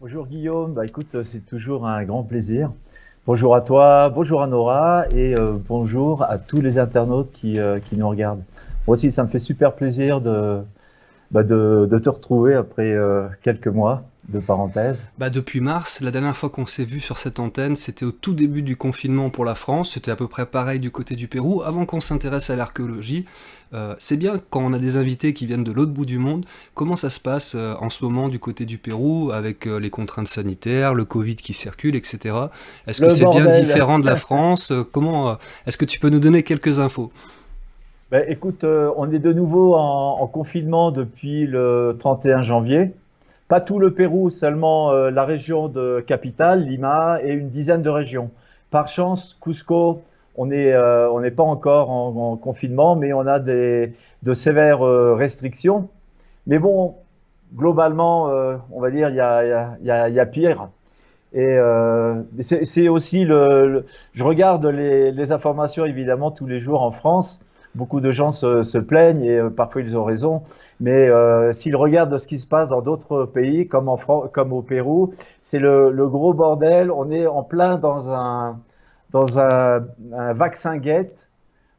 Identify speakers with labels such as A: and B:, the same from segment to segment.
A: Bonjour Guillaume, bah écoute, c'est toujours un grand plaisir. Bonjour à toi, bonjour à Nora et bonjour à tous les internautes qui nous regardent. Moi aussi, ça me fait super plaisir de te retrouver après quelques mois de parenthèse.
B: Bah depuis mars, la dernière fois qu'on s'est vu sur cette antenne, c'était au tout début du confinement pour la France, c'était à peu près pareil du côté du Pérou, avant qu'on s'intéresse à l'archéologie. C'est bien quand on a des invités qui viennent de l'autre bout du monde. Comment ça se passe en ce moment du côté du Pérou, avec les contraintes sanitaires, le Covid qui circule, etc. Est-ce que
A: Le
B: c'est bien
A: bordel!
B: différent de la France? Est-ce que tu peux nous donner quelques infos?
A: Bah écoute, on est de nouveau en confinement depuis le 31 janvier. Pas tout le Pérou, seulement la région de capitale, Lima, et une dizaine de régions. Par chance, Cusco, on n'est pas encore en confinement, mais on a de sévères restrictions. Mais bon, globalement, on va dire, il y a pire. Et c'est aussi je regarde les informations évidemment tous les jours en France. Beaucoup de gens se plaignent et parfois ils ont raison. Mais s'ils regardent ce qui se passe dans d'autres pays, comme en France, comme au Pérou, c'est le gros bordel. On est en plein un vaccin guette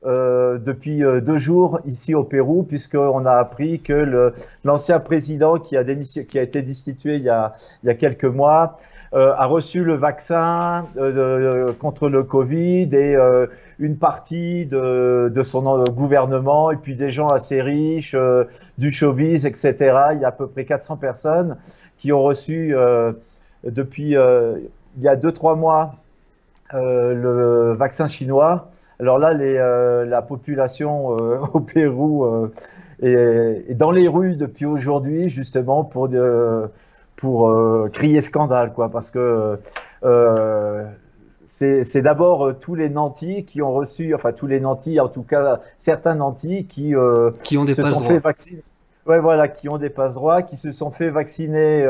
A: depuis 2 jours ici au Pérou, puisqu'on a appris que l'ancien président qui a été destitué il y a quelques mois a reçu le vaccin contre le Covid et une partie de son gouvernement et puis des gens assez riches, du showbiz, etc. Il y a à peu près 400 personnes qui ont reçu depuis il y a 2, 3 mois le vaccin chinois. Alors là, la population au Pérou est dans les rues depuis aujourd'hui, justement pour crier scandale, quoi, parce que euh, c'est d'abord tous les nantis qui ont reçu, enfin tous les nantis, en tout cas certains nantis
B: Qui ont des
A: se sont fait
B: passe-droits.
A: vacciner, ouais, voilà, qui ont des passe-droits, qui se sont fait vacciner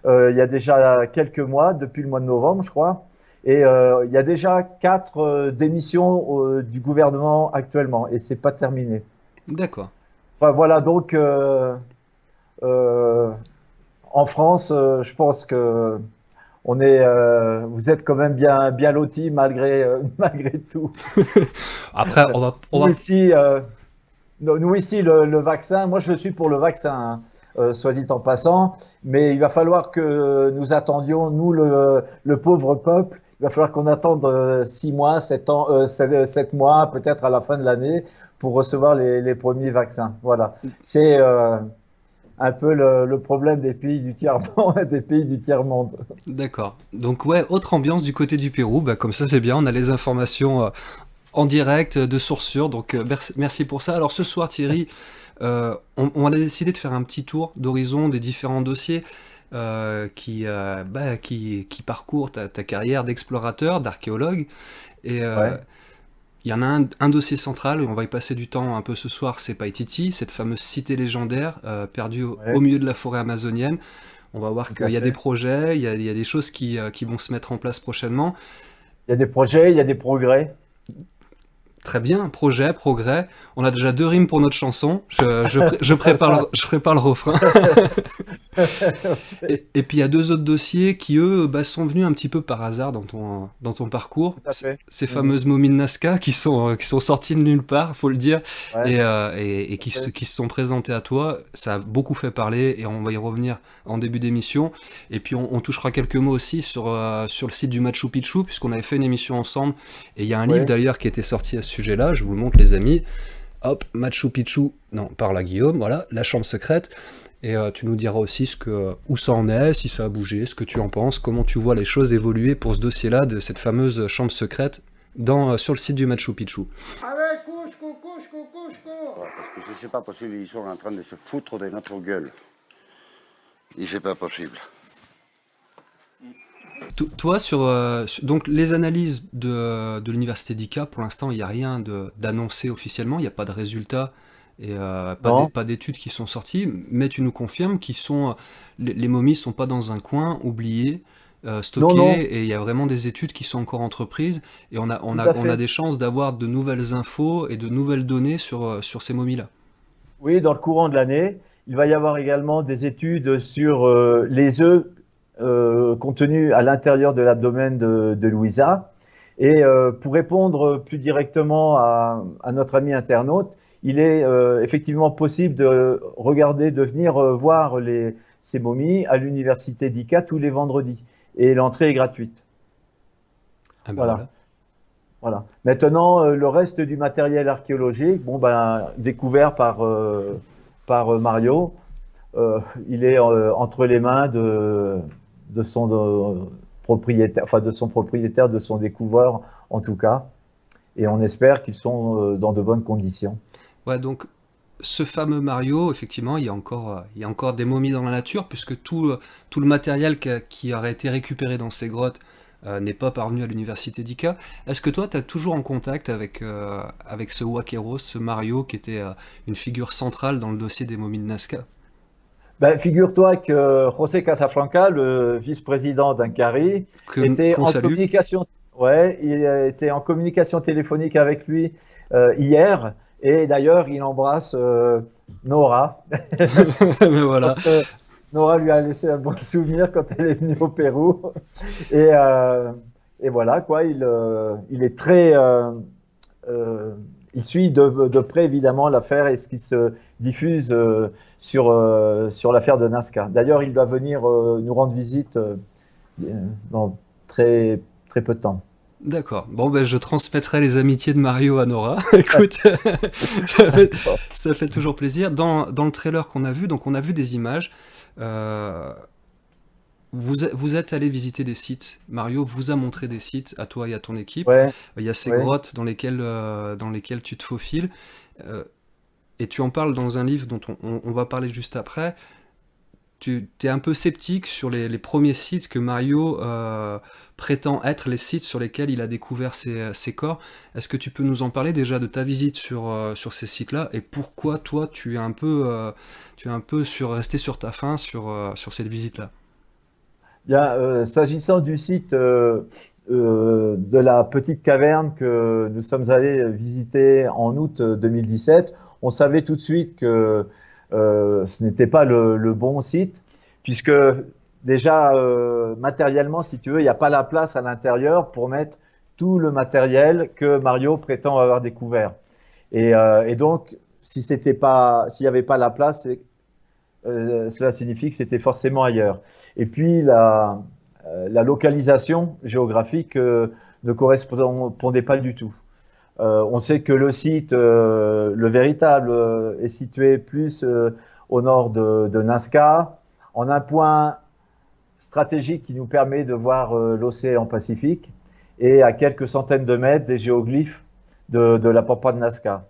A: il y a déjà quelques mois, depuis le mois de novembre, je crois. Et il y a déjà 4 démissions du gouvernement actuellement, et c'est pas terminé.
B: D'accord.
A: Enfin voilà, donc euh, en France, je pense que vous êtes quand même bien lotis malgré malgré tout.
B: Après, on
A: Nous
B: va
A: ici, nous ici le vaccin, moi je suis pour le vaccin, hein, soit dit en passant, mais il va falloir que nous attendions, nous le pauvre peuple, il va falloir qu'on attende 6 mois, 7 ans, 7 mois, peut-être à la fin de l'année, pour recevoir les premiers vaccins. Voilà. C'est un peu le problème des pays du tiers-monde, des pays du tiers-monde.
B: D'accord. Donc ouais, autre ambiance du côté du Pérou. Bah, comme ça, c'est bien. On a les informations en direct de source sûre. Donc merci pour ça. Alors ce soir, Thierry, on a décidé de faire un petit tour d'horizon des différents dossiers qui parcourent ta carrière d'explorateur, d'archéologue. Et
A: Ouais,
B: il y en a un dossier central, et on va y passer du temps un peu ce soir, c'est Paititi, cette fameuse cité légendaire perdue au
A: ouais,
B: milieu de la forêt amazonienne. On va voir
A: tout
B: qu'il
A: à
B: y a des
A: fait.
B: projets, il y a des choses qui vont se mettre en place prochainement.
A: Il y a des projets, il y a des progrès.
B: Très bien, projet, progrès. On a déjà deux rimes pour notre chanson. Je prépare le refrain.
A: Ok,
B: Et puis il y a deux autres dossiers qui, eux, bah, sont venus un petit peu par hasard dans ton parcours.
A: tout à fait.
B: Ces
A: Mhm.
B: fameuses momies de Nazca qui sont sorties de nulle part, faut le dire,
A: Ouais,
B: et
A: tout à fait.
B: qui se sont présentées à toi. Ça a beaucoup fait parler et on va y revenir en début d'émission. Et puis on touchera quelques mots aussi sur le site du Machu Picchu, puisqu'on avait fait une émission ensemble. Et il y a un livre
A: Ouais.
B: d'ailleurs qui était sorti à ce sujet-là, je vous le montre les amis. Hop, Machu Picchu, non, par la Guillaume, voilà, la chambre secrète. Et tu nous diras aussi où ça en est, si ça a bougé, ce que tu en penses, comment tu vois les choses évoluer pour ce dossier-là de cette fameuse chambre secrète sur le site du Machu Picchu.
C: Allez, Cusco, Cusco, Cusco. Ouais, parce que si c'est pas possible, ils sont en train de se foutre de notre gueule. Il c'est pas possible.
B: Toi, donc les analyses de l'université d'ICA, pour l'instant, il n'y a rien d'annoncé officiellement, il n'y a pas de résultats et
A: Non,
B: pas d'études qui sont sorties, mais tu nous confirmes les momies sont pas dans un coin oublié,
A: non, non,
B: stockées, et il y a vraiment des études qui sont encore entreprises, et
A: tout à
B: on a
A: fait.
B: des chances d'avoir de nouvelles infos et de nouvelles données sur ces momies-là.
A: Oui, dans le courant de l'année, il va y avoir également des études sur les œufs contenu à l'intérieur de l'abdomen de Louisa. Et pour répondre plus directement à notre ami internaute, il est effectivement possible de regarder, de venir voir ces momies à l'université d'Ica tous les vendredis. Et l'entrée est gratuite.
B: Ah ben
A: Voilà. Voilà. Maintenant, le reste du matériel archéologique, bon ben, découvert par Mario, il est entre les mains de son propriétaire, enfin de son propriétaire, de son découvreur en tout cas. Et on espère qu'ils sont dans de bonnes conditions.
B: Ouais, donc ce fameux Mario, effectivement, il y a encore des momies dans la nature, puisque tout le matériel qui aurait été récupéré dans ces grottes n'est pas parvenu à l'université d'Ica. Est-ce que toi, tu es toujours en contact avec ce Waqueros, ce Mario, qui était une figure centrale dans le dossier des momies de Nazca?
A: Ben, figure-toi que José Casafranca, le vice-président d'Incari, était
B: Qu'on
A: en
B: salue.
A: communication, ouais, il était en communication téléphonique avec lui hier, et d'ailleurs il embrasse Nora,
B: Mais voilà.
A: parce que Nora lui a laissé un bon souvenir quand elle est venue au Pérou, et, euh, et voilà quoi, il est très, il suit de près évidemment l'affaire et ce qui se diffuse sur l'affaire de Nazca. D'ailleurs, il va venir nous rendre visite dans très, très peu de temps.
B: D'accord. Bon, ben, je transmettrai les amitiés de Mario à Nora. Écoute, ça fait toujours plaisir. Dans le trailer qu'on a vu, donc on a vu des images. Euh, vous êtes allé visiter des sites. Mario vous a montré des sites à toi et à ton équipe.
A: Ouais,
B: Il y a ces
A: ouais.
B: grottes dans lesquelles tu te faufiles. Euh, et tu en parles dans un livre dont on va parler juste après. Tu es un peu sceptique sur les premiers sites que Mario prétend être les sites sur lesquels il a découvert ces corps. Est-ce que tu peux nous en parler déjà de ta visite sur ces sites-là et pourquoi toi tu es un peu resté sur ta faim sur cette visite-là?
A: Bien, s'agissant du site de la petite caverne que nous sommes allés visiter en août 2017, on savait tout de suite que ce n'était pas le bon site, puisque déjà matériellement, si tu veux, il n'y a pas la place à l'intérieur pour mettre tout le matériel que Mario prétend avoir découvert. Et donc, si c'était pas, s'il n'y avait pas la place, cela signifie que c'était forcément ailleurs. Et puis la localisation géographique ne correspondait pas du tout. On sait que le site, le véritable, est situé plus au nord de Nazca, en un point stratégique qui nous permet de voir l'océan Pacifique et à quelques centaines de mètres des géoglyphes de la pampa de Nazca.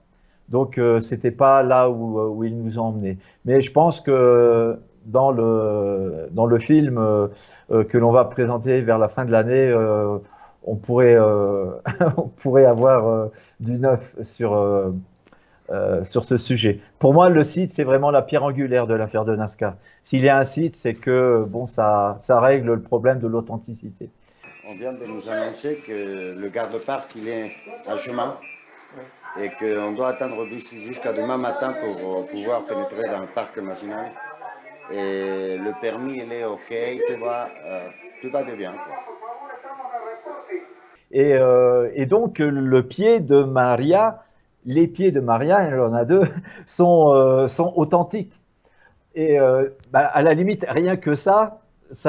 A: Donc, c'était pas là où ils nous ont emmenés. Mais je pense que dans le film que l'on va présenter vers la fin de l'année, on pourrait, on pourrait avoir du neuf sur ce sujet. Pour moi, le site, c'est vraiment la pierre angulaire de l'affaire de Nazca. S'il y a un site, c'est que bon, ça règle le problème de l'authenticité.
C: On vient de nous annoncer que le garde-parc il est à chemin et qu'on doit attendre jusqu'à demain matin pour pouvoir pénétrer dans le parc national. Et le permis il est OK, tout va de bien, quoi.
A: Et donc, le pied de Maria, les pieds de Maria, il y en a deux, sont authentiques. Et à la limite, rien que ça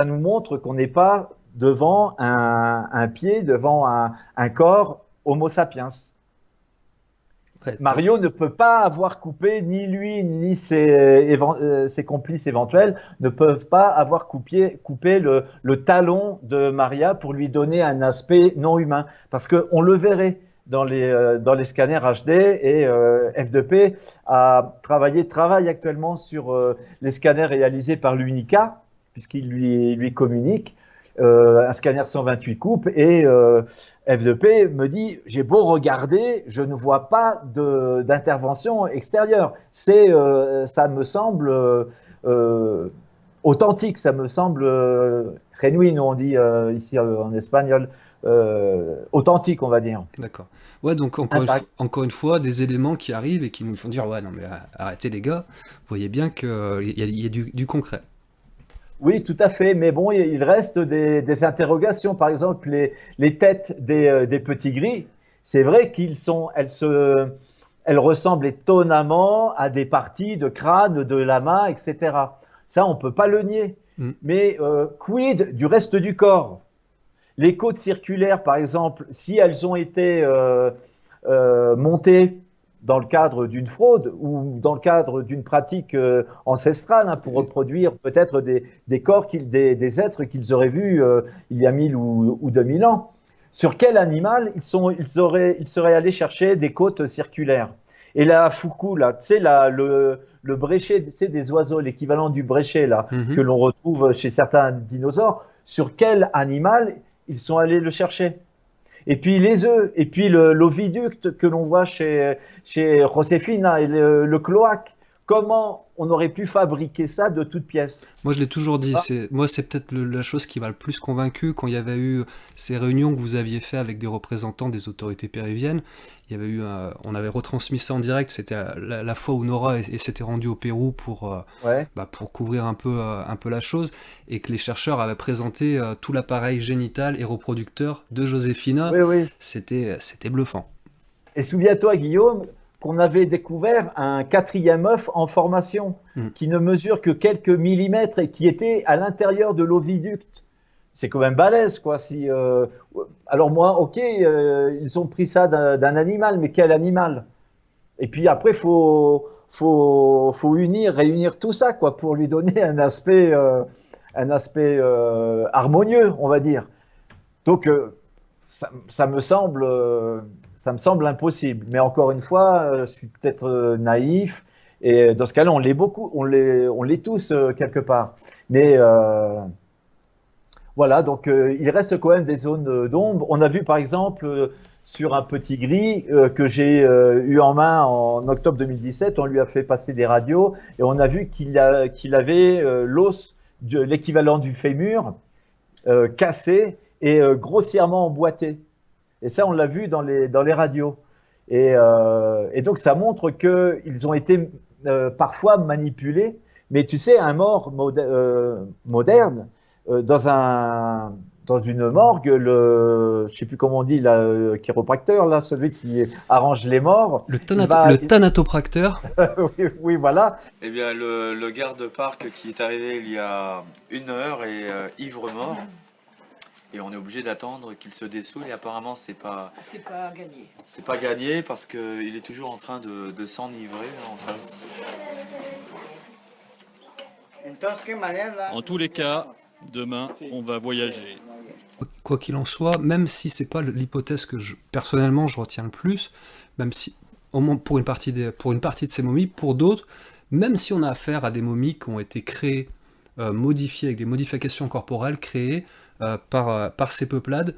A: nous montre qu'on n'est pas devant un pied, devant un corps Homo sapiens.
B: Ouais,
A: Mario ne peut pas avoir coupé, ni lui, ni ses complices éventuels, ne peuvent pas avoir coupé le talon de Maria pour lui donner un aspect non humain. Parce qu'on le verrait dans les scanners HD et F2P travaille actuellement sur les scanners réalisés par l'UNICA, puisqu'il lui communique un scanner 128 coupes et F2P me dit j'ai beau regarder, je ne vois pas d'intervention extérieure. Ça me semble authentique, ça me semble genuino, on dit ici en espagnol, authentique, on va dire.
B: d'accord. Ouais, donc encore une fois, des éléments qui arrivent et qui nous font dire ouais, non mais arrêtez les gars, vous voyez bien qu'il y a du concret.
A: Oui, tout à fait. Mais bon, il reste des interrogations. Par exemple, les têtes des petits gris, c'est vrai elles ressemblent étonnamment à des parties de crâne, de la main, etc. Ça, on ne peut pas le nier.
B: Mm.
A: Mais quid du reste du corps? Les côtes circulaires, par exemple, si elles ont été montées dans le cadre d'une fraude ou dans le cadre d'une pratique ancestrale, hein, pour reproduire peut-être des corps, des êtres qu'ils auraient vus il y a 1000 ou 2000 ans. Sur quel animal ils seraient allés chercher des côtes circulaires? Et la foucou, là, tu sais, le bréchet, tu sais, des oiseaux, l'équivalent du bréchet, là, que l'on retrouve chez certains dinosaures, sur quel animal ils sont allés le chercher? Et puis les œufs, et puis l'oviducte que l'on voit chez Josefina et le cloaque. Comment on aurait pu fabriquer ça de toutes pièces?
B: Moi, je l'ai toujours dit, c'est peut-être la chose qui m'a le plus convaincu quand il y avait eu ces réunions que vous aviez fait avec des représentants des autorités péruviennes. Il y avait eu, on avait retransmis ça en direct. C'était la fois où Nora s'était rendue au Pérou pour couvrir un peu la chose, et que les chercheurs avaient présenté tout l'appareil génital et reproducteur de Josefina.
A: Oui, oui.
B: C'était bluffant.
A: Et souviens-toi, Guillaume, qu'on avait découvert un 4e œuf en formation qui ne mesure que quelques millimètres et qui était à l'intérieur de l'oviducte. C'est quand même balèze, quoi. Alors moi, ok, ils ont pris ça d'un animal, mais quel animal? Et puis après, faut réunir tout ça, quoi, pour lui donner un aspect harmonieux, on va dire. Donc, ça me semble impossible. Mais encore une fois, je suis peut-être naïf. Et dans ce cas-là, on l'est tous quelque part. Mais voilà, donc il reste quand même des zones d'ombre. On a vu par exemple sur un petit gris que j'ai eu en main en octobre 2017, on lui a fait passer des radios et on a vu qu'il avait l'os, l'équivalent du fémur, cassé et grossièrement emboîté. Et ça, on l'a vu dans les radios. Et donc, ça montre qu'ils ont été parfois manipulés. Mais tu sais, un mort moderne, dans une morgue, je ne sais plus comment on dit, le chiropracteur, là, celui qui arrange les morts.
B: Le thanatopracteur.
A: Oui, voilà.
D: Eh bien, le garde-parc qui est arrivé il y a 1 heure est ivre-mort. Et on est obligé d'attendre qu'il se dessoule et apparemment c'est pas
E: gagné.
D: C'est pas gagné parce qu'il est toujours en train de s'enivrer en face.
F: En tous les cas, demain, on va voyager.
B: Quoi qu'il en soit, même si c'est pas l'hypothèse que personnellement je retiens le plus, même si au moins pour une partie de ces momies, pour d'autres, même si on a affaire à des momies qui ont été créées, modifiées avec des modifications corporelles créées par ces peuplades,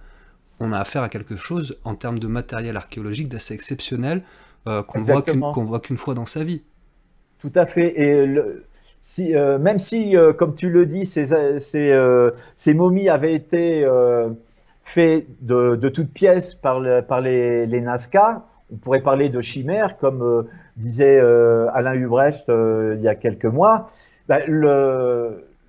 B: on a affaire à quelque chose en termes de matériel archéologique d'assez exceptionnel qu'on voit qu'une fois dans sa vie.
A: Tout à fait. Et même si, comme tu le dis, ces momies avaient été faites de toutes pièces par les Nazca, on pourrait parler de chimères, comme disait Alain Hubrecht il y a quelques mois.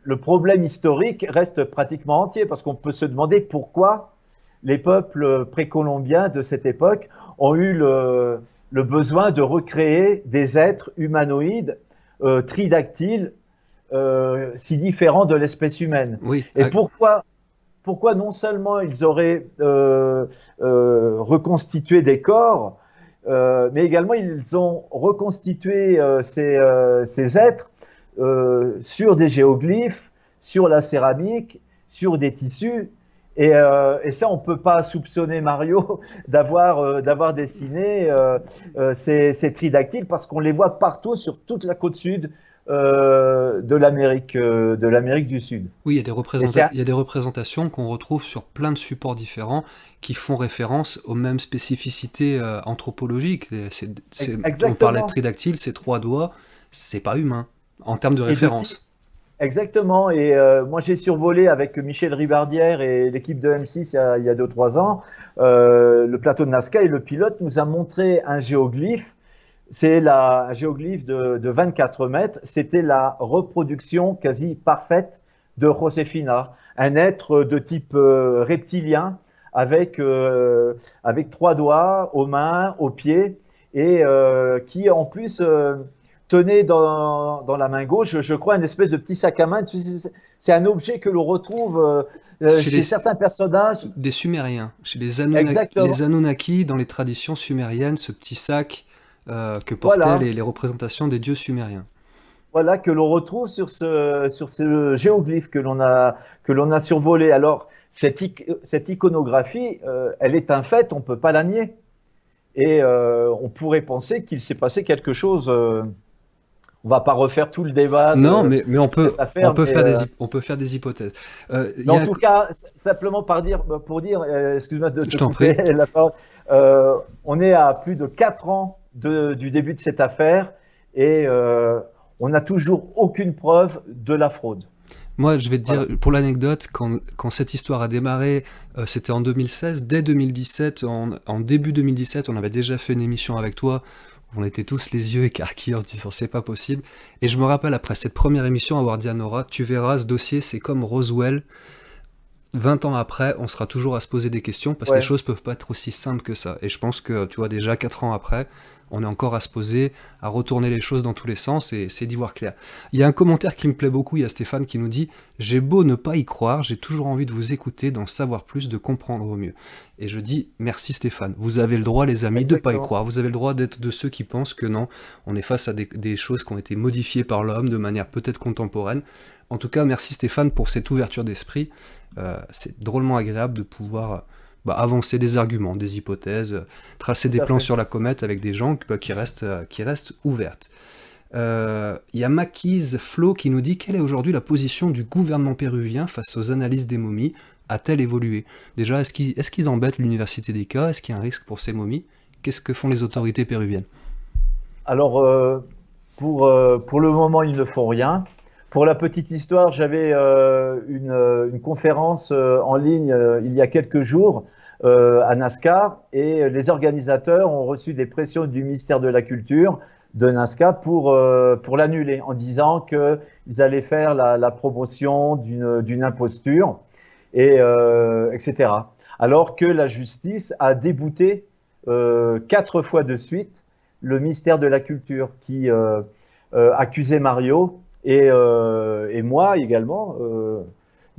A: Le problème historique reste pratiquement entier, parce qu'on peut se demander pourquoi les peuples précolombiens de cette époque ont eu le besoin de recréer des êtres humanoïdes tridactyles si différents de l'espèce humaine.
B: Oui.
A: Et pourquoi non seulement ils auraient reconstitué des corps, mais également ils ont reconstitué ces êtres sur des géoglyphes, sur la céramique, sur des tissus, et ça on ne peut pas soupçonner Mario d'avoir dessiné ces tridactyles, parce qu'on les voit partout sur toute la côte sud de l'Amérique du Sud.
B: Oui, il y a des représentations qu'on retrouve sur plein de supports différents qui font référence aux mêmes spécificités anthropologiques. On parlait de tridactyle, ces 3 doigts, c'est pas humain en termes de référence.
A: Exactement. Et moi, j'ai survolé avec Michel Ribardière et l'équipe de M6 il y a 2-3 ans le plateau de Nazca, et le pilote nous a montré un géoglyphe. C'est un géoglyphe de 24 mètres. C'était la reproduction quasi parfaite de Josefina, un être de type reptilien avec 3 doigts aux mains, aux pieds et qui en plus tenait dans la main gauche, je crois, une espèce de petit sac à main. C'est un objet que l'on retrouve chez certains personnages.
B: Des Sumériens, chez les
A: Exactement.
B: Anunnaki, dans les traditions sumériennes, ce petit sac que portaient
A: Voilà.
B: les représentations des dieux sumériens.
A: Voilà, que l'on retrouve sur ce géoglyphe que l'on a survolé. Alors, cette iconographie, elle est un fait, on ne peut pas la nier. Et on pourrait penser qu'il s'est passé quelque chose. On va pas refaire tout le débat.
B: Non, mais on peut,
A: cette affaire,
B: on peut faire des hypothèses.
A: Mais en tout cas, simplement pour dire, excuse-moi de te
B: Je t'en
A: couper
B: prie.
A: la parole, on est à plus de 4 ans du début de cette affaire et on n'a toujours aucune preuve de la fraude.
B: Moi, je vais te dire,
A: Voilà.
B: pour l'anecdote, quand cette histoire a démarré, c'était en 2016. Dès 2017, en début 2017, on avait déjà fait une émission avec toi. On était tous les yeux écarquillés en se disant c'est pas possible. Et je me rappelle, après cette première émission, avoir dit à Nora, tu verras, ce dossier, c'est comme Roswell. 20 ans après, on sera toujours à se poser des questions parce que les
A: Ouais.
B: choses peuvent pas être aussi simples que ça. Et je pense que, tu vois, déjà 4 ans après, on est encore à se poser, à retourner les choses dans tous les sens et c'est d'y voir clair. Il y a un commentaire qui me plaît beaucoup, il y a Stéphane qui nous dit « J'ai beau ne pas y croire, j'ai toujours envie de vous écouter, d'en savoir plus, de comprendre au mieux. » Et je dis « Merci Stéphane, vous avez le droit les amis de pas y
A: Exactement.
B: croire, vous avez le droit d'être de ceux qui pensent que non, on est face à des choses qui ont été modifiées par l'homme de manière peut-être contemporaine. » En tout cas, merci Stéphane pour cette ouverture d'esprit. C'est drôlement agréable de pouvoir avancer des arguments, des hypothèses, tracer
A: Tout
B: des
A: à
B: plans
A: fait.
B: sur la comète avec des gens qui restent ouvertes. Il y a Maquise Flo qui nous dit quelle est aujourd'hui la position du gouvernement péruvien face aux analyses des momies? A-t-elle évolué? Déjà, est-ce qu'ils embêtent l'université des cas? Est-ce qu'il y a un risque pour ces momies? Qu'est-ce que font les autorités péruviennes?
A: Alors, pour le moment, ils ne font rien. Pour la petite histoire, j'avais une conférence en ligne il y a quelques jours à Nazca et les organisateurs ont reçu des pressions du ministère de la Culture de Nazca pour l'annuler en disant qu'ils allaient faire la promotion d'une imposture etc. Alors que la justice a débouté 4 fois de suite le ministère de la Culture qui accusait Mario et moi également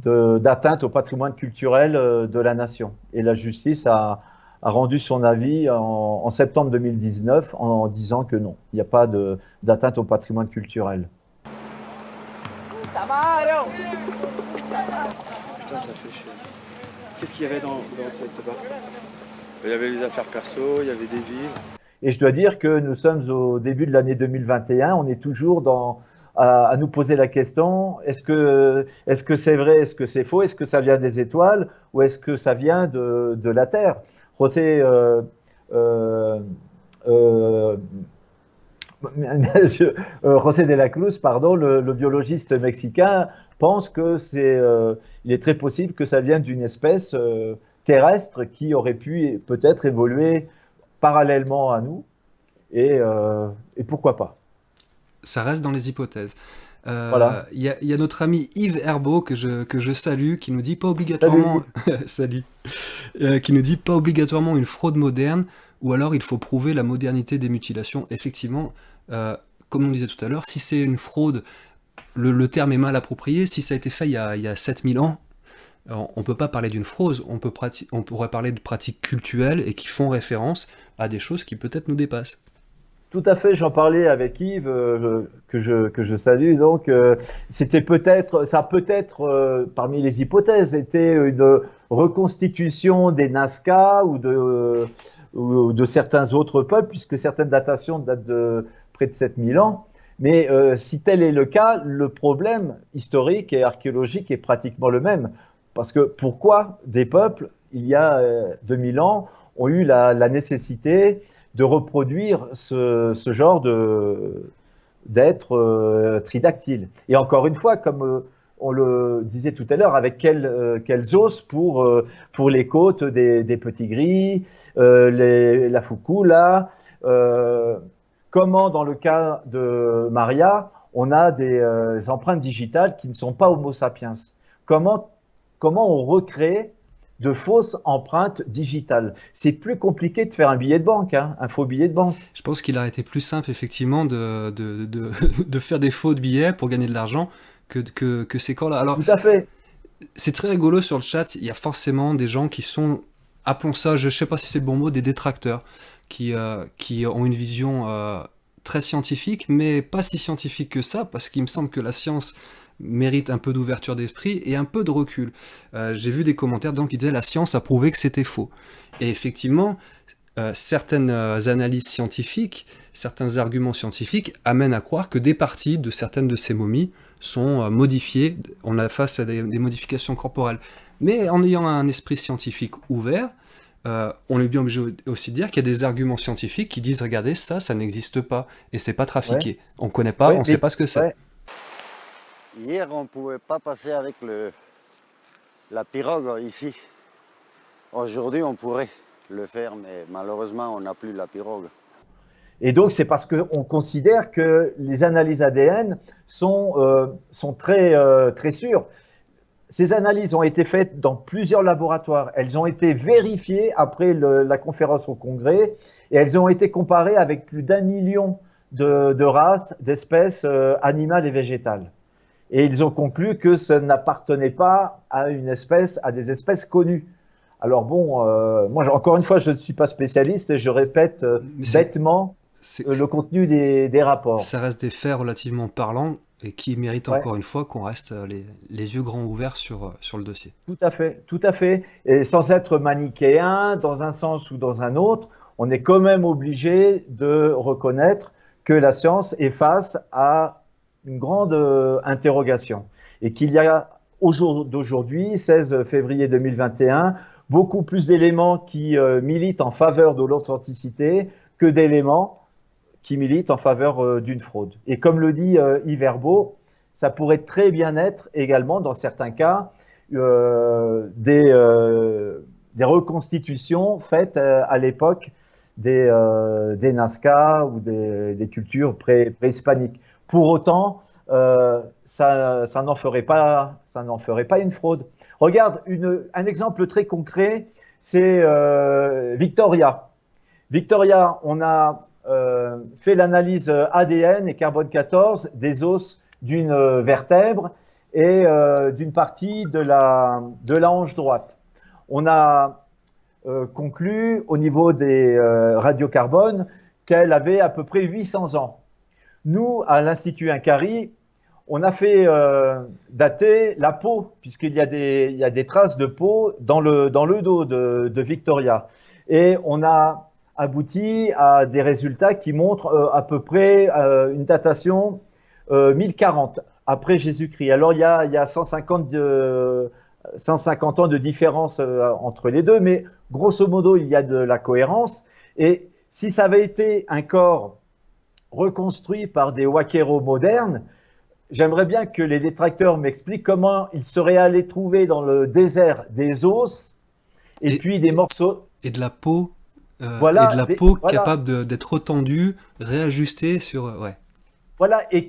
A: d'atteinte au patrimoine culturel de la nation. Et la justice a rendu son avis en septembre 2019 en disant que non, il n'y a pas d'atteinte au patrimoine culturel.
D: Putain, ça fait chier.
F: Qu'est-ce qu'il y avait dans cette barque?
D: Il y avait les affaires perso, il y avait des vivres.
A: Et je dois dire que nous sommes au début de l'année 2021, on est toujours à nous poser la question, est-ce que c'est vrai, est-ce que c'est faux, est-ce que ça vient des étoiles ou est-ce que ça vient de la Terre? José de la Cruz, pardon, le biologiste mexicain, pense que il est très possible que ça vienne d'une espèce terrestre qui aurait pu peut-être évoluer parallèlement à nous, et pourquoi pas.
B: Ça reste dans les hypothèses.
A: Voilà.
B: Il y a notre ami Yves Herbeau que je salue qui nous dit pas obligatoirement salut. Qui nous dit pas obligatoirement une fraude moderne ou alors il faut prouver la modernité des mutilations. Effectivement, comme on disait tout à l'heure, si c'est une fraude, le terme est mal approprié. Si ça a été fait il y a 7000 ans, on ne peut pas parler d'une fraude, on pourrait parler de pratiques cultuelles et qui font référence à des choses qui peut-être nous dépassent.
A: Tout à fait, j'en parlais avec Yves, que je salue. Donc, ça a peut-être, parmi les hypothèses, été une reconstitution des Nazca ou de certains autres peuples, puisque certaines datations datent de près de 7000 ans. Mais si tel est le cas, le problème historique et archéologique est pratiquement le même. Parce que pourquoi des peuples, il y a 2000 ans, ont eu la nécessité de reproduire ce genre d'être tridactyle. Et encore une fois, comme on le disait tout à l'heure, avec quels os pour les côtes des petits gris, la foucoula, comment dans le cas de Maria, on a des empreintes digitales qui ne sont pas Homo sapiens. Comment on recrée de fausses empreintes digitales? C'est plus compliqué de faire un billet de banque, hein, un faux billet de banque.
B: Je pense qu'il aurait été plus simple, effectivement, de faire des faux billets pour gagner de l'argent que ces corps-là. Alors,
A: Tout à fait.
B: c'est très rigolo sur le chat, il y a forcément des gens qui sont, appelons ça, je ne sais pas si c'est le bon mot, des détracteurs, qui ont une vision très scientifique, mais pas si scientifique que ça, parce qu'il me semble que la science mérite un peu d'ouverture d'esprit et un peu de recul. J'ai vu des commentaires donc qui disaient la science a prouvé que c'était faux. Et effectivement, certaines analyses scientifiques, certains arguments scientifiques amènent à croire que des parties de certaines de ces momies sont modifiées, on a face à des modifications corporelles. Mais en ayant un esprit scientifique ouvert, on est bien obligé aussi de dire qu'il y a des arguments scientifiques qui disent regardez, ça n'existe pas et c'est pas trafiqué.
A: Ouais.
B: On connaît pas,
A: Ouais,
B: on
A: mais-
B: sait pas ce que c'est.
A: ouais.
C: Hier, on ne pouvait pas passer avec la pirogue ici. Aujourd'hui, on pourrait le faire, mais malheureusement, on n'a plus la pirogue.
A: Et donc, c'est parce qu'on considère que les analyses ADN sont très, très sûres. Ces analyses ont été faites dans plusieurs laboratoires. Elles ont été vérifiées après la conférence au Congrès et elles ont été comparées avec plus d'1 million de races, d'espèces animales et végétales. Et ils ont conclu que ça n'appartenait pas à des espèces connues. Alors bon, moi encore une fois, je ne suis pas spécialiste et je répète
B: Mais c'est-
A: bêtement
B: C'est-
A: le contenu des rapports.
B: Ça reste des faits relativement parlants et qui méritent
A: Ouais.
B: encore une fois qu'on reste les yeux grands ouverts sur le dossier.
A: Tout à fait, tout à fait. Et sans être manichéen dans un sens ou dans un autre, on est quand même obligé de reconnaître que la science est face à une grande interrogation et qu'il y a au jour d'aujourd'hui, 16 février 2021, beaucoup plus d'éléments qui militent en faveur de l'authenticité que d'éléments qui militent en faveur d'une fraude. Et comme le dit Yves Herbeau, ça pourrait très bien être également, dans certains cas, des reconstitutions faites à l'époque des Nazca ou des cultures préhispaniques. Pour autant, ça n'en ferait pas une fraude. Regarde, un exemple très concret, c'est Victoria. Victoria, on a fait l'analyse ADN et carbone 14 des os d'une vertèbre et d'une partie de la hanche droite. On a conclu au niveau des radiocarbones qu'elle avait à peu près 800 ans. Nous, à l'Institut Inkari, on a fait dater la peau, puisqu'il y a des traces de peau dans le dos de Victoria. Et on a abouti à des résultats qui montrent à peu près une datation 1040 après Jésus-Christ. Alors il y a 150 ans de différence entre les deux, mais grosso modo il y a de la cohérence. Et si ça avait été un corps reconstruit par des waqueros modernes, j'aimerais bien que les détracteurs m'expliquent comment ils seraient allés trouver dans le désert des os et puis des morceaux.
B: Et de la peau,
A: Voilà,
B: et de la peau capable d'être retendue, réajustée sur... ouais.
A: Voilà, et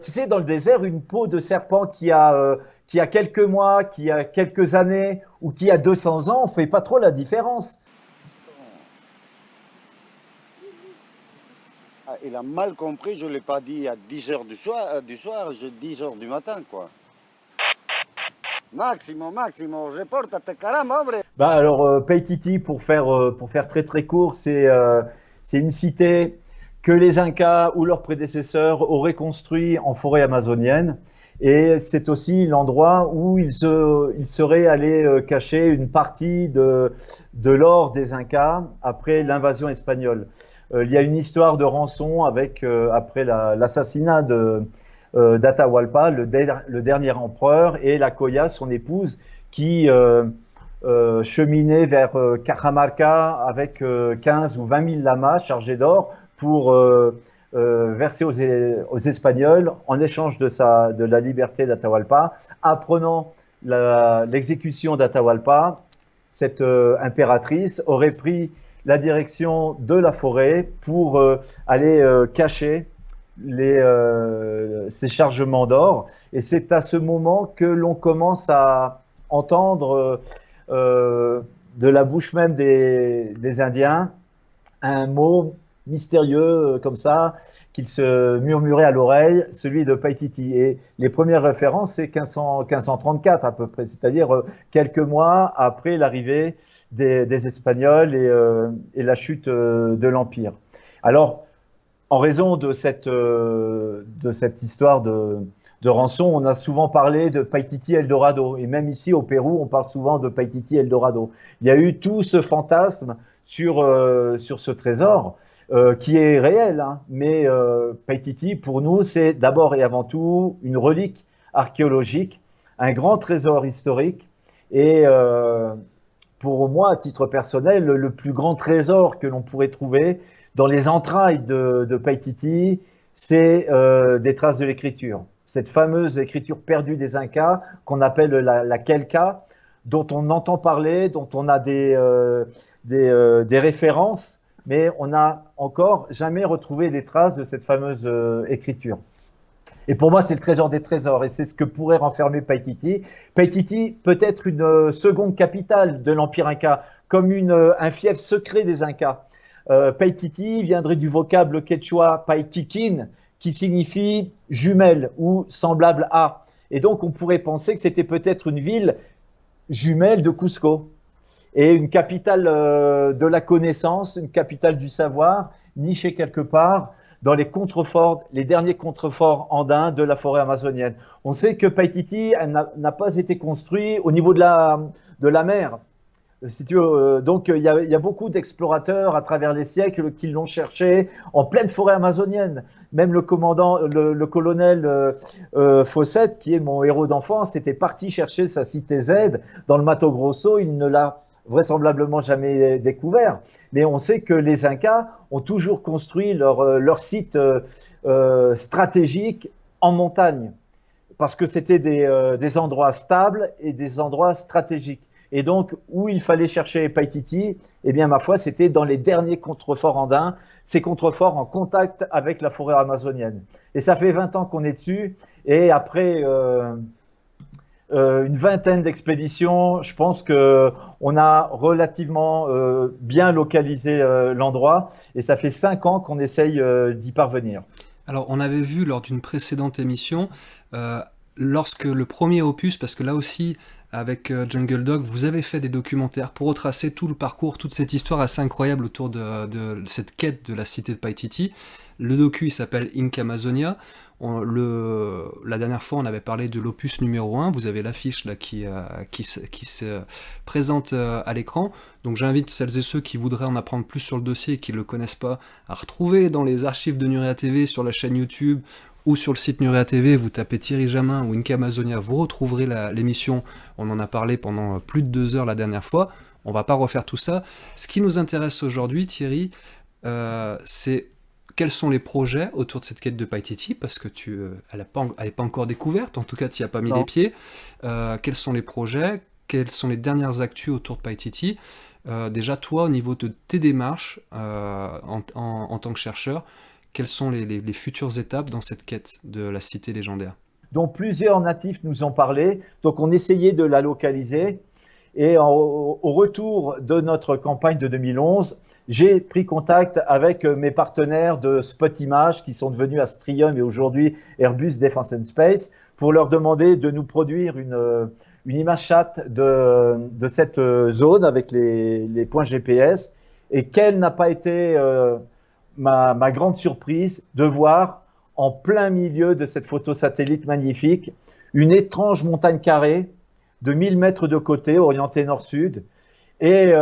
A: tu sais, dans le désert, une peau de serpent qui a quelques mois, qui a quelques années, ou qui a 200 ans, on ne fait pas trop la différence.
C: Il a mal compris, je ne l'ai pas dit à 10 heures du soir, j'ai 10 heures du matin, quoi. Máximo, repórtate, caramba, hombre.
A: Bah alors, Paititi, pour faire très très court, c'est une cité que les Incas ou leurs prédécesseurs auraient construit en forêt amazonienne. Et c'est aussi l'endroit où ils seraient allés cacher une partie de l'or des Incas après l'invasion espagnole. Il y a une histoire de rançon après l'assassinat d'Atahualpa, le dernier empereur, et la Coya, son épouse, qui cheminait vers Cajamarca avec 15 ou 20 000 lamas chargés d'or pour verser aux Espagnols en échange de la liberté d'Atahualpa. Apprenant l'exécution d'Atahualpa, cette impératrice aurait pris la direction de la forêt pour aller cacher ces chargements d'or. Et c'est à ce moment que l'on commence à entendre de la bouche même des Indiens un mot mystérieux comme ça, qu'ils se murmuraient à l'oreille, celui de Paititi. Et les premières références, c'est 1534 à peu près, c'est-à-dire quelques mois après l'arrivée des Espagnols et la chute de l'Empire. Alors, en raison de cette histoire de rançon, on a souvent parlé de Paititi Eldorado. Et même ici, au Pérou, on parle souvent de Paititi Eldorado. Il y a eu tout ce fantasme sur ce trésor qui est réel, hein. Mais Paititi, pour nous, c'est d'abord et avant tout une relique archéologique, un grand trésor historique. Et pour moi, à titre personnel, le plus grand trésor que l'on pourrait trouver dans les entrailles de Paititi, c'est des traces de l'écriture. Cette fameuse écriture perdue des Incas qu'on appelle la Quelca, dont on entend parler, dont on a des références, mais on n'a encore jamais retrouvé des traces de cette fameuse écriture. Et pour moi, c'est le trésor des trésors, et c'est ce que pourrait renfermer Paititi. Paititi peut être une seconde capitale de l'Empire Inca, comme un fief secret des Incas. Paititi viendrait du vocable quechua Paitiquin, qui signifie jumelle ou semblable à. Et donc, on pourrait penser que c'était peut-être une ville jumelle de Cusco et une capitale de la connaissance, une capitale du savoir, nichée quelque part dans les contreforts, les derniers contreforts andins de la forêt amazonienne. On sait que Paititi n'a pas été construit au niveau de la mer. Si tu veux, donc il y a beaucoup d'explorateurs à travers les siècles qui l'ont cherché en pleine forêt amazonienne. Même le colonel Fawcett, qui est mon héros d'enfance, était parti chercher sa cité Z dans le Mato Grosso. Il ne l'a vraisemblablement jamais découvert. Mais on sait que les Incas ont toujours construit leur site stratégique en montagne, parce que c'était des endroits stables et des endroits stratégiques. Et donc, où il fallait chercher Paititi, eh bien, ma foi, c'était dans les derniers contreforts andins, ces contreforts en contact avec la forêt amazonienne. Et ça fait 20 ans qu'on est dessus, et après une vingtaine d'expéditions, je pense qu'on a relativement bien localisé l'endroit, et ça fait 5 ans qu'on essaye d'y parvenir.
B: Alors, on avait vu lors d'une précédente émission, lorsque le premier opus, parce que là aussi, avec Jungle Dog, vous avez fait des documentaires pour retracer tout le parcours, toute cette histoire assez incroyable autour de cette quête de la cité de Paititi. Le docu, il s'appelle Inca Amazonia. La dernière fois, on avait parlé de l'opus numéro 1. Vous avez l'affiche là qui se présente à l'écran. Donc j'invite celles et ceux qui voudraient en apprendre plus sur le dossier et qui ne le connaissent pas à retrouver dans les archives de Nurea TV sur la chaîne YouTube ou sur le site Nurea TV, vous tapez Thierry Jamin ou Inca Amazonia, vous retrouverez l'émission. On en a parlé pendant plus de 2 heures la dernière fois. On ne va pas refaire tout ça. Ce qui nous intéresse aujourd'hui, Thierry, c'est quels sont les projets autour de cette quête de Paititi, parce que elle n'est pas encore découverte, en tout cas tu n'y as pas mis les pieds. Quels sont les projets, quelles sont les dernières actus autour de Paititi. Déjà toi, au niveau de tes démarches en tant que chercheur, quelles sont les futures étapes dans cette quête de la cité légendaire?
A: Donc plusieurs natifs nous ont parlé, donc on essayait de la localiser, et au retour de notre campagne de 2011, j'ai pris contact avec mes partenaires de Spot Images qui sont devenus Astrium et aujourd'hui Airbus Defence and Space pour leur demander de nous produire une image chat de cette zone avec les points GPS. Et quelle n'a pas été ma grande surprise de voir en plein milieu de cette photo satellite magnifique une étrange montagne carrée de 1000 mètres de côté, orientée nord-sud. Et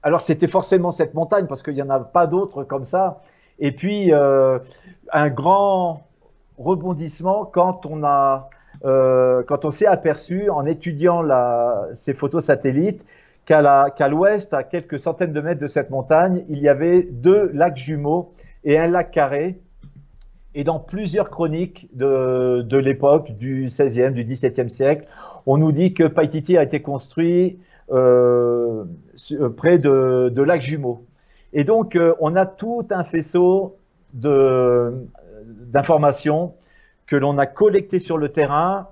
A: alors c'était forcément cette montagne parce qu'il n'y en a pas d'autres comme ça. Et puis un grand rebondissement quand on s'est aperçu en étudiant ces photos satellites qu'à l'ouest, à quelques centaines de mètres de cette montagne, il y avait 2 lacs jumeaux et un lac carré. Et dans plusieurs chroniques de l'époque, du XVIe, du XVIIe siècle, on nous dit que Paititi a été construit près de lacs jumeaux. Et donc, on a tout un faisceau d'informations que l'on a collectées sur le terrain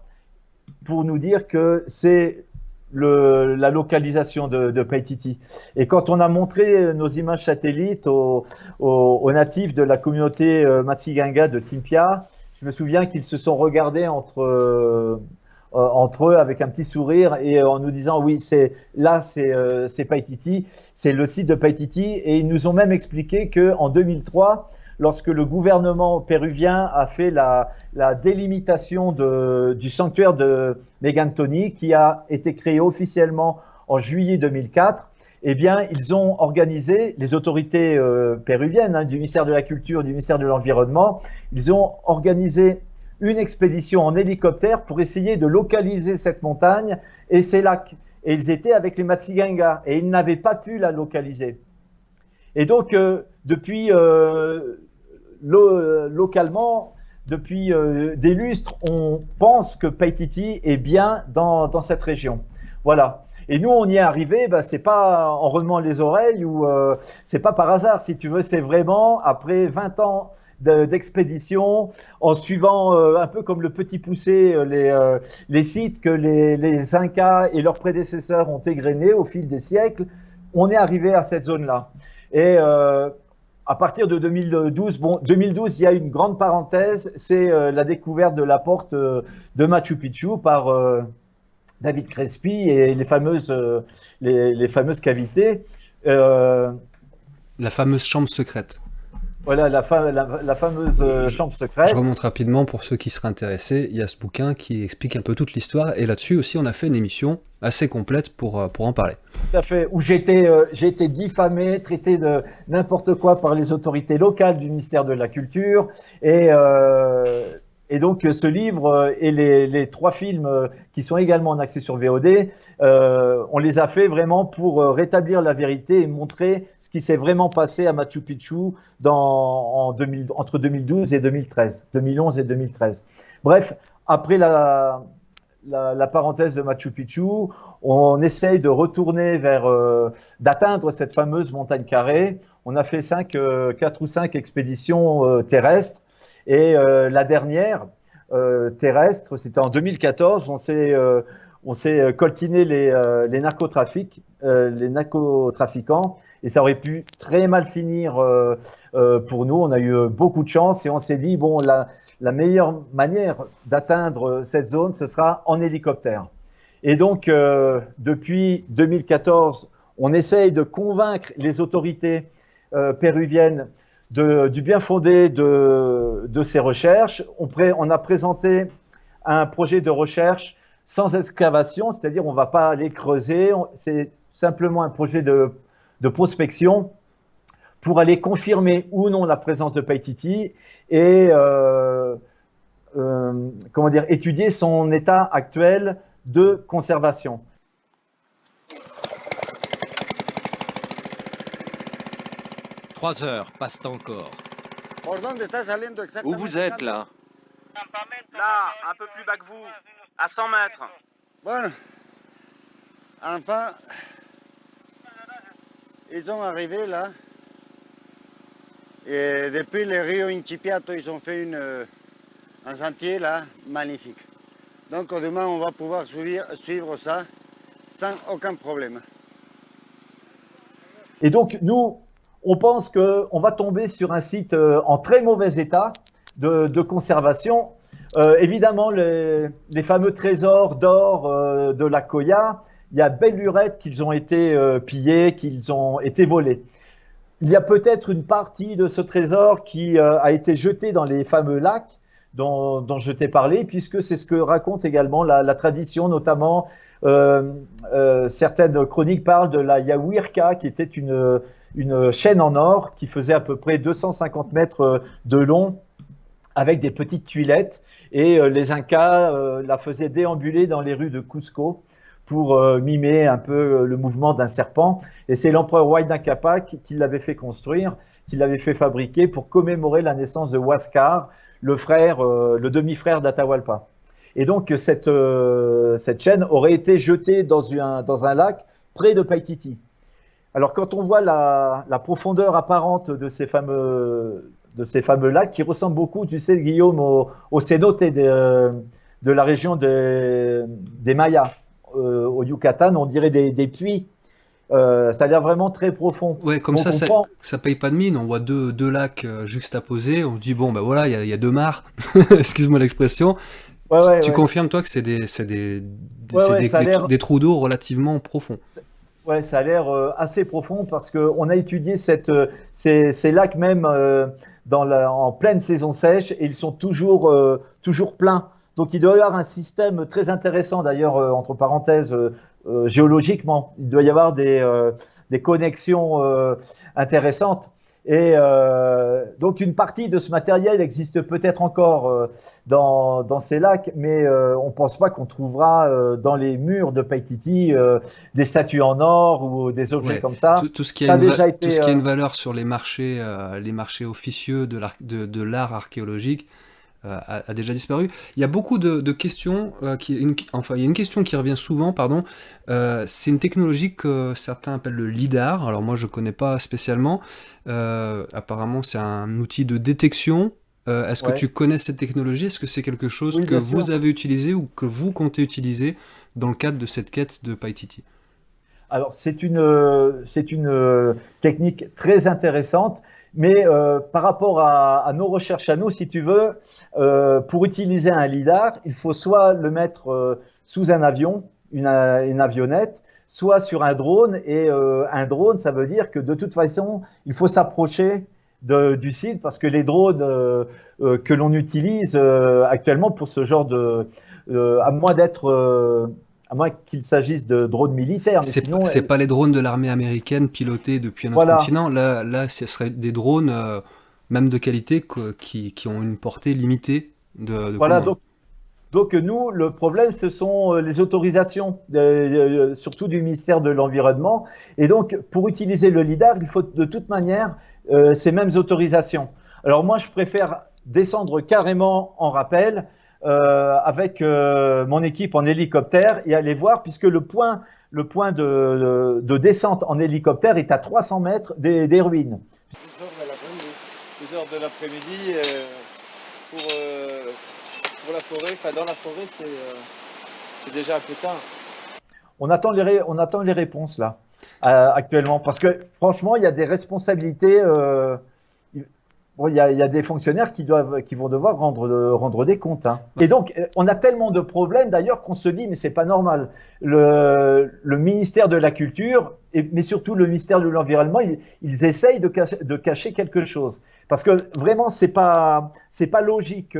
A: pour nous dire que c'est la localisation de Paititi. Et quand on a montré nos images satellites aux natifs de la communauté Matsiganga de Timpia, je me souviens qu'ils se sont regardés entre eux avec un petit sourire et en nous disant oui, c'est Paititi, c'est le site de Paititi. Et ils nous ont même expliqué qu'en 2003, lorsque le gouvernement péruvien a fait la délimitation du sanctuaire de Megantoni, qui a été créé officiellement en juillet 2004, eh bien, ils ont organisé, les autorités péruviennes, du ministère de la Culture, du ministère de l'Environnement, ils ont organisé une expédition en hélicoptère pour essayer de localiser cette montagne et ces lacs. Et ils étaient avec les Matsiganga et ils n'avaient pas pu la localiser. Et donc, depuis localement, depuis des lustres, on pense que Paititi est bien dans cette région. Voilà. Et nous, on y est arrivé, c'est pas en remuant les oreilles ou c'est pas par hasard, si tu veux, c'est vraiment après 20 ans d'expédition, en suivant un peu comme le petit poussé les sites que les Incas et leurs prédécesseurs ont égrenés au fil des siècles, on est arrivé à cette zone-là. Et à partir de 2012, 2012, il y a une grande parenthèse, c'est la découverte de la porte de Machu Picchu par David Crespi et les fameuses cavités.
B: La fameuse chambre secrète.
A: Voilà, la fameuse chambre secrète.
B: Je remonte rapidement pour ceux qui seraient intéressés. Il y a ce bouquin qui explique un peu toute l'histoire. Et là-dessus aussi, on a fait une émission assez complète pour en parler.
A: Tout à fait. Où j'ai été diffamé, traité de n'importe quoi par les autorités locales du ministère de la Culture. Et donc, ce livre et les 3 films qui sont également en accès sur VOD, on les a fait vraiment pour rétablir la vérité et montrer ce qui s'est vraiment passé à Machu Picchu entre 2012 et 2013, 2011 et 2013. Bref, après la parenthèse de Machu Picchu, on essaye de retourner d'atteindre cette fameuse montagne carrée. On a fait 4 ou 5 expéditions terrestres. Et la dernière terrestre, c'était en 2014, on s'est coltiné les narcotrafiquants et ça aurait pu très mal finir pour nous. On a eu beaucoup de chance et on s'est dit, bon, la meilleure manière d'atteindre cette zone, ce sera en hélicoptère. Et donc, depuis 2014, on essaye de convaincre les autorités péruviennes du bien fondé de ces recherches. On a présenté un projet de recherche sans excavation, c'est-à-dire on ne va pas aller creuser, c'est simplement un projet de prospection pour aller confirmer ou non la présence de Paititi et étudier son état actuel de conservation.
E: 3 heures passent encore.
G: Où vous êtes là?
H: Là, un peu plus bas que vous, à 100 mètres.
C: Bueno, enfin, ils sont arrivés là. Et depuis le Rio Incipiato, ils ont fait un sentier là, magnifique. Donc demain, on va pouvoir suivre ça sans aucun problème.
A: Et donc, nous, on pense qu'on va tomber sur un site en très mauvais état de conservation. Évidemment, les fameux trésors d'or de la Coya, il y a belle lurette qu'ils ont été pillés, qu'ils ont été volés. Il y a peut-être une partie de ce trésor qui a été jetée dans les fameux lacs dont je t'ai parlé, puisque c'est ce que raconte également la tradition, notamment certaines chroniques parlent de la Yahuirca, qui était une chaîne en or qui faisait à peu près 250 mètres de long avec des petites tuilettes. Et les Incas la faisaient déambuler dans les rues de Cusco pour mimer un peu le mouvement d'un serpent. Et c'est l'empereur Huayna Capac qui l'avait fait construire, qui l'avait fait fabriquer pour commémorer la naissance de Huáscar, le demi-frère d'Atahualpa. Et donc cette chaîne aurait été jetée dans un lac près de Paititi. Alors quand on voit la profondeur apparente de ces fameux de ces fameux lacs qui ressemblent beaucoup, tu sais, Guillaume, aux cénotes de la région des Mayas. Au Yucatan, on dirait des puits. Ça a l'air vraiment très profond.
B: Ouais, comme
A: Donc,
B: ça,
A: on prend-
B: ça paye pas de mine. On voit deux lacs juxtaposés. On se dit, bon, ben voilà, il y a deux mares. Excuse-moi l'expression.
A: Ouais, ouais,
B: Tu
A: ouais.
B: confirmes, toi, que c'est
A: Ouais, ouais, ça a l'air.
B: des trous d'eau relativement profonds.
A: Ouais, ça a l'air assez profond parce qu'on a étudié ces lacs même en pleine saison sèche et ils sont toujours pleins. Donc il doit y avoir un système très intéressant d'ailleurs, entre parenthèses, géologiquement. Il doit y avoir des connexions intéressantes. Et donc une partie de ce matériel existe peut-être encore dans ces lacs, mais on ne pense pas qu'on trouvera dans les murs de Paititi des statues en or ou des objets
B: Ouais,
A: comme ça.
B: tout ce qui
A: Ça
B: a
A: a déjà été.
B: tout ce qui a une valeur sur les marchés officieux de l'art archéologique a déjà disparu. Il y a beaucoup de questions, enfin il y a une question qui revient souvent, pardon. C'est une technologie que certains appellent le LIDAR. Alors moi je connais pas spécialement. Apparemment c'est un outil de détection. Est-ce que
A: Ouais.
B: tu connais cette technologie? Est-ce que c'est quelque chose
A: Oui,
B: que
A: bien sûr.
B: vous avez utilisé ou que vous comptez utiliser dans le cadre de cette quête de Paititi?
A: Alors, c'est une technique très intéressante, mais par rapport à nos recherches à nous, si tu veux, pour utiliser un lidar, il faut soit le mettre sous un avion, une avionnette, soit sur un drone. Et un drone, ça veut dire que de toute façon, il faut s'approcher du site parce que les drones que l'on utilise actuellement pour ce genre à moins à moins qu'il s'agisse de drones militaires, mais sinon,
B: C'est pas les drones de l'armée américaine pilotés depuis un autre
A: voilà,
B: continent. Là, ce serait des drones, même de qualité, qui ont une portée limitée de
A: voilà.
B: commande.
A: Donc nous, le problème, ce sont les autorisations, surtout du ministère de l'Environnement. Et donc, pour utiliser le lidar, il faut de toute manière ces mêmes autorisations. Alors moi, je préfère descendre carrément en rappel avec mon équipe en hélicoptère et aller voir, puisque le point de descente en hélicoptère est à 300 mètres des ruines.
D: 2 heures de l'après-midi pour la forêt, enfin dans la forêt c'est déjà un peu tard.
A: On attend les réponses là, actuellement, parce que franchement, il y a des responsabilités. Bon, il y a des fonctionnaires qui vont devoir rendre des comptes, hein. Et donc, on a tellement de problèmes d'ailleurs qu'on se dit, mais c'est pas normal. Le ministère de la Culture, mais surtout le ministère de l'Environnement, ils essayent de cacher quelque chose. Parce que vraiment, c'est pas logique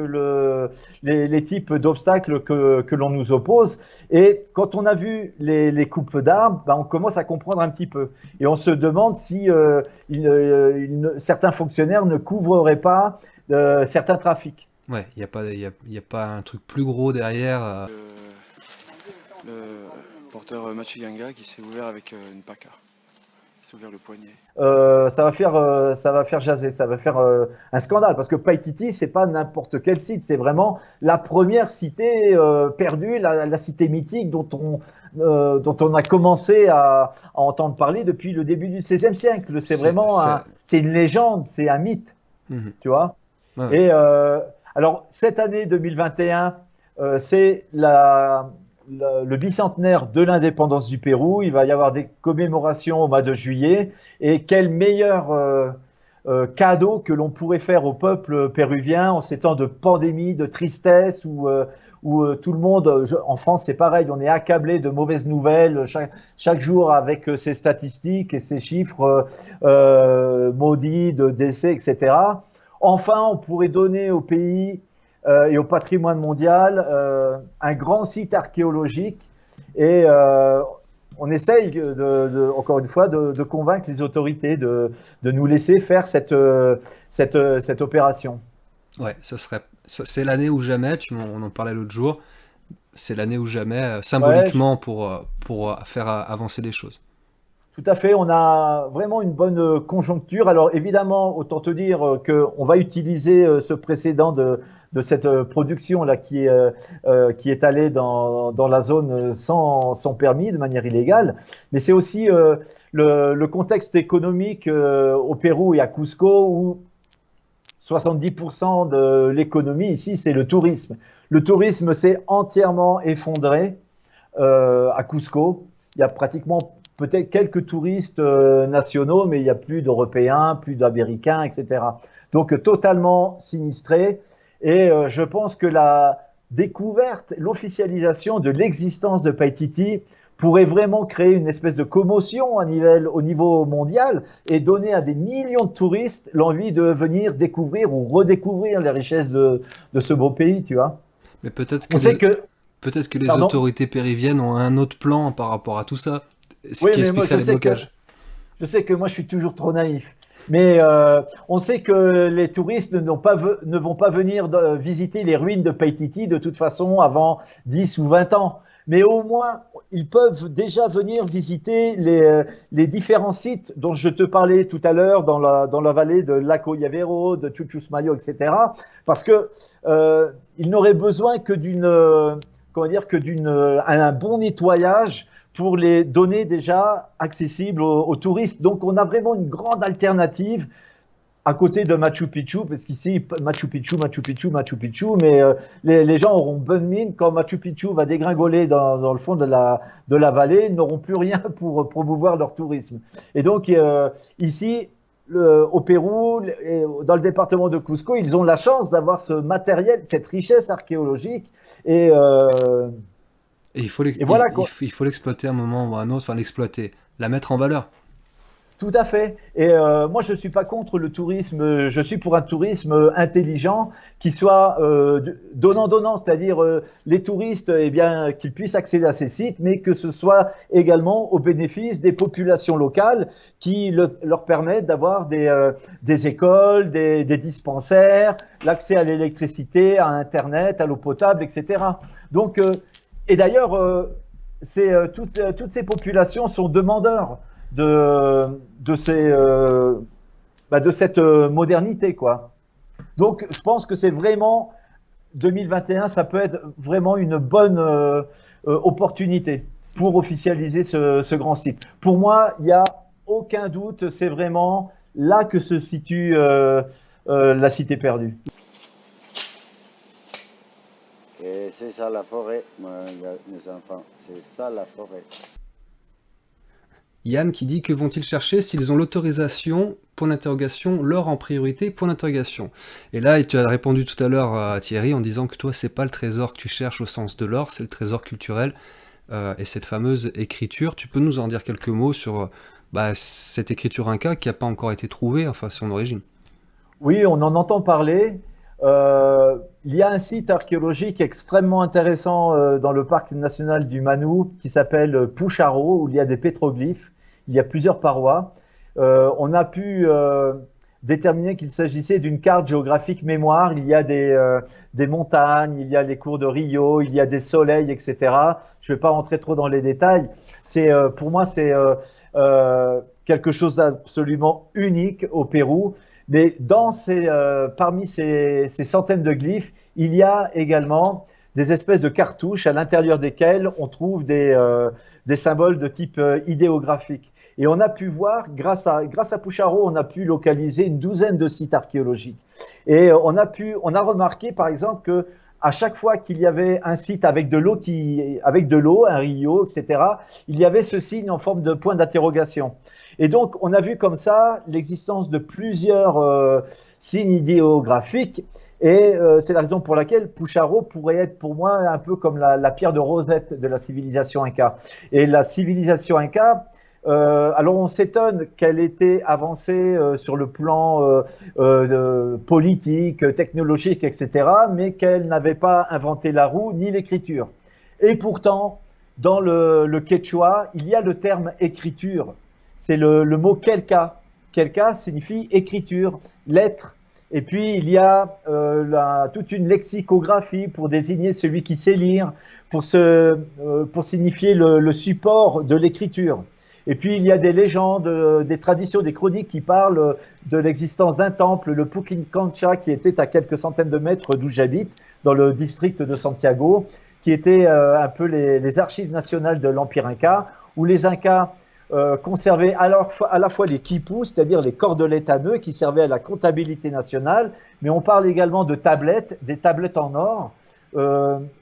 A: les types d'obstacles que l'on nous oppose. Et quand on a vu les coupes d'arbres, on commence à comprendre un petit peu. Et on se demande si certains fonctionnaires ne couvreraient pas certains trafics.
B: Ouais, il y a pas un truc plus gros derrière.
I: Le porteur Machiganga qui s'est ouvert avec une paca. Il s'est ouvert le poignet.
A: Ça va faire jaser, ça va faire un scandale parce que Paititi, c'est pas n'importe quel site, c'est vraiment la première cité perdue, la cité mythique dont on a commencé à entendre parler depuis le début du XVIe siècle. C'est une légende, c'est un mythe, tu vois.
B: Ouais.
A: Et alors cette année 2021, c'est le bicentenaire de l'indépendance du Pérou. Il va y avoir des commémorations au mois de juillet. Et quel meilleur cadeau que l'on pourrait faire au peuple péruvien en ces temps de pandémie, de tristesse, où tout le monde, en France c'est pareil, on est accablé de mauvaises nouvelles chaque jour avec ces statistiques et ces chiffres maudits de décès, etc. Enfin, on pourrait donner au pays et au patrimoine mondial un grand site archéologique et on essaye encore une fois de convaincre les autorités de nous laisser faire cette opération.
B: Ouais, c'est l'année ou jamais, on en parlait l'autre jour, c'est l'année ou jamais, symboliquement pour faire avancer des choses.
A: Tout à fait, on a vraiment une bonne conjoncture. Alors évidemment, autant te dire qu'on va utiliser ce précédent de cette production là qui est allée dans la zone sans permis, de manière illégale. Mais c'est aussi le contexte économique au Pérou et à Cusco où 70% de l'économie ici, c'est le tourisme. Le tourisme s'est entièrement effondré à Cusco. Il y a pratiquement peut-être quelques touristes nationaux, mais il n'y a plus d'Européens, plus d'Américains, etc. Donc totalement sinistré. Et je pense que la découverte, l'officialisation de l'existence de Paititi pourrait vraiment créer une espèce de commotion au niveau mondial et donner à des millions de touristes l'envie de venir découvrir ou redécouvrir les richesses de ce beau pays, tu vois.
B: Mais peut-être que les autorités péruviennes ont un autre plan par rapport à tout ça, ce qui expliquerait les blocages.
A: Je sais que moi je suis toujours trop naïf, mais on sait que les touristes ne vont pas venir visiter les ruines de Paititi de toute façon avant 10 ou 20 ans. Mais au moins, ils peuvent déjà venir visiter les différents sites dont je te parlais tout à l'heure dans la vallée de Lago Llavero, de Chuchusmayo, etc. Parce que ils n'auraient besoin que d'un bon nettoyage pour les donner déjà accessibles aux touristes. Donc, on a vraiment une grande alternative à côté de Machu Picchu, parce qu'ici, Machu Picchu, mais les gens auront bonne mine quand Machu Picchu va dégringoler dans le fond de la vallée, ils n'auront plus rien pour promouvoir leur tourisme. Et donc, ici, au Pérou, dans le département de Cusco, ils ont la chance d'avoir ce matériel, cette richesse archéologique, et
B: il faut l'exploiter à un moment ou à un autre, enfin l'exploiter, la mettre en valeur.
A: Tout à fait. Et moi, je ne suis pas contre le tourisme. Je suis pour un tourisme intelligent qui soit donnant-donnant, c'est-à-dire les touristes, eh bien, qu'ils puissent accéder à ces sites, mais que ce soit également au bénéfice des populations locales qui leur permettent d'avoir des écoles, des dispensaires, l'accès à l'électricité, à Internet, à l'eau potable, etc. Donc, et d'ailleurs, toutes ces populations sont demandeurs de cette modernité, quoi. Donc, je pense que c'est vraiment 2021, ça peut être vraiment une bonne opportunité pour officialiser ce grand site. Pour moi, il n'y a aucun doute, c'est vraiment là que se situe la cité perdue.
C: Et c'est ça la forêt, mes enfants, c'est ça la forêt.
B: Yann qui dit que vont-ils chercher s'ils ont l'autorisation, point d'interrogation, l'or en priorité, point d'interrogation. Et là, tu as répondu tout à l'heure à Thierry en disant que toi, c'est pas le trésor que tu cherches au sens de l'or, c'est le trésor culturel et cette fameuse écriture. Tu peux nous en dire quelques mots sur cette écriture inca qui n'a pas encore été trouvée, enfin son origine?
A: Oui, on en entend parler. Il y a un site archéologique extrêmement intéressant dans le parc national du Manu qui s'appelle Pucharo, où il y a des pétroglyphes, il y a plusieurs parois. On a pu déterminer qu'il s'agissait d'une carte géographique mémoire. Il y a des montagnes, il y a les cours de Rio, il y a des soleils, etc. Je ne vais pas rentrer trop dans les détails. Pour moi, c'est quelque chose d'absolument unique au Pérou. Mais parmi ces centaines de glyphes, il y a également des espèces de cartouches à l'intérieur desquelles on trouve des symboles de type idéographique. Et on a pu voir, grâce à Pucharo, on a pu localiser une douzaine de sites archéologiques. Et on a remarqué, par exemple, que à chaque fois qu'il y avait un site avec de l'eau, un rio, etc., il y avait ce signe en forme de point d'interrogation. Et donc, on a vu comme ça l'existence de plusieurs signes idéographiques. Et c'est la raison pour laquelle Pucharo pourrait être pour moi un peu comme la pierre de Rosette de la civilisation inca. Et la civilisation inca, alors on s'étonne qu'elle était avancée sur le plan politique, technologique, etc., mais qu'elle n'avait pas inventé la roue ni l'écriture. Et pourtant, dans le quechua, il y a le terme écriture. C'est le mot kelka. Kelka signifie écriture, lettre. Et puis, il y a toute une lexicographie pour désigner celui qui sait lire, pour signifier le support de l'écriture. Et puis, il y a des légendes, des traditions, des chroniques qui parlent de l'existence d'un temple, le Puquincancha, qui était à quelques centaines de mètres d'où j'habite, dans le district de Santiago, qui était un peu les archives nationales de l'Empire Inca, où les Incas conservaient à la fois les quipus, c'est-à-dire les cordelettes à nœuds qui servaient à la comptabilité nationale, mais on parle également de tablettes, des tablettes en or,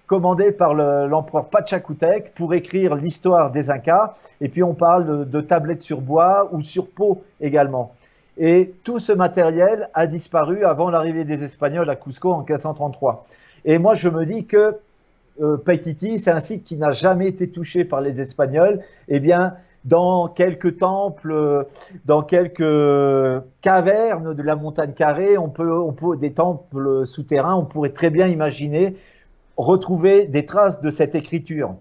A: commandées par l'empereur Pachacutec pour écrire l'histoire des Incas. Et puis on parle de tablettes sur bois ou sur peau également. Et tout ce matériel a disparu avant l'arrivée des Espagnols à Cusco en 1533. Et moi, je me dis que Paititi, c'est un site qui n'a jamais été touché par les Espagnols. Eh bien, dans quelques temples, dans quelques cavernes de la montagne carrée, des temples souterrains, on pourrait très bien imaginer retrouver des traces de cette écriture,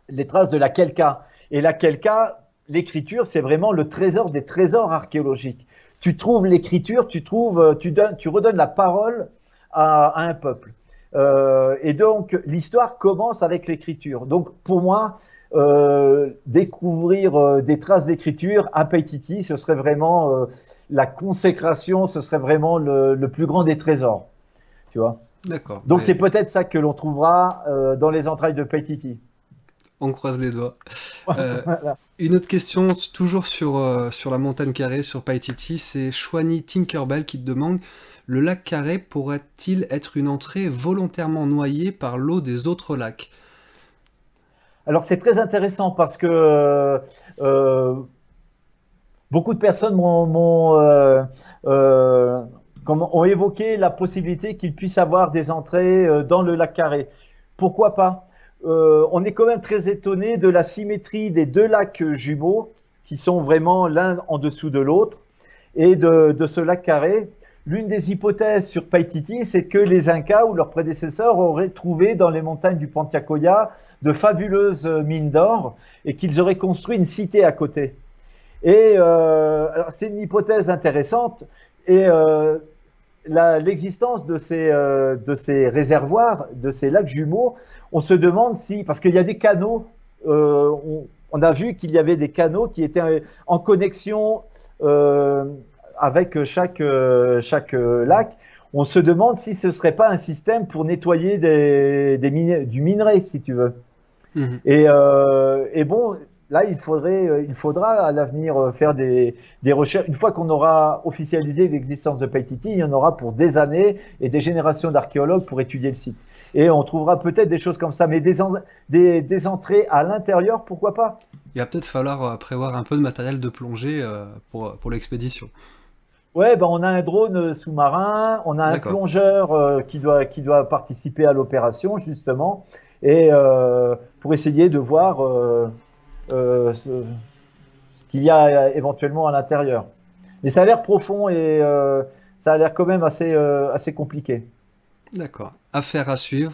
A: les traces de la Kelka. Et la Kelka, l'écriture, c'est vraiment le trésor des trésors archéologiques. Tu trouves l'écriture, tu redonnes la parole à un peuple. Et donc, l'histoire commence avec l'écriture. Donc, pour moi, découvrir des traces d'écriture à Paititi, ce serait vraiment la consécration, ce serait vraiment le plus grand des trésors. Tu vois?
B: D'accord.
A: Donc, c'est peut-être ça que l'on trouvera dans les entrailles de Paititi.
B: On croise les doigts.
A: Voilà.
B: Une autre question, toujours sur la montagne carrée, sur Paititi, c'est Chouani Tinkerbell qui te demande: le lac Carré pourrait-il être une entrée volontairement noyée par l'eau des autres lacs?
A: Alors c'est très intéressant parce que beaucoup de personnes ont évoqué la possibilité qu'il puisse avoir des entrées dans le lac Carré. Pourquoi pas? On est quand même très étonné de la symétrie des deux lacs jumeaux qui sont vraiment l'un en dessous de l'autre et de ce lac Carré. L'une des hypothèses sur Paititi, c'est que les Incas ou leurs prédécesseurs auraient trouvé dans les montagnes du Pantiacoya de fabuleuses mines d'or et qu'ils auraient construit une cité à côté. Et c'est une hypothèse intéressante et l'existence de ces réservoirs, de ces lacs jumeaux, on se demande si, parce qu'il y a des canaux, on a vu qu'il y avait des canaux qui étaient en connexion avec chaque lac. On se demande si ce ne serait pas un système pour nettoyer du minerai, si tu veux. Mmh. Et bon, là, il faudra à l'avenir faire des recherches. Une fois qu'on aura officialisé l'existence de Paititi, il y en aura pour des années et des générations d'archéologues pour étudier le site. Et on trouvera peut-être des choses comme ça, mais des entrées à l'intérieur, pourquoi pas?
B: Il va peut-être falloir prévoir un peu de matériel de plongée pour l'expédition.
A: Ouais, ben on a un drone sous-marin, on a un plongeur qui doit participer à l'opération justement, et pour essayer de voir ce qu'il y a éventuellement à l'intérieur. Mais ça a l'air profond et ça a l'air quand même assez compliqué.
B: D'accord. Affaire à suivre.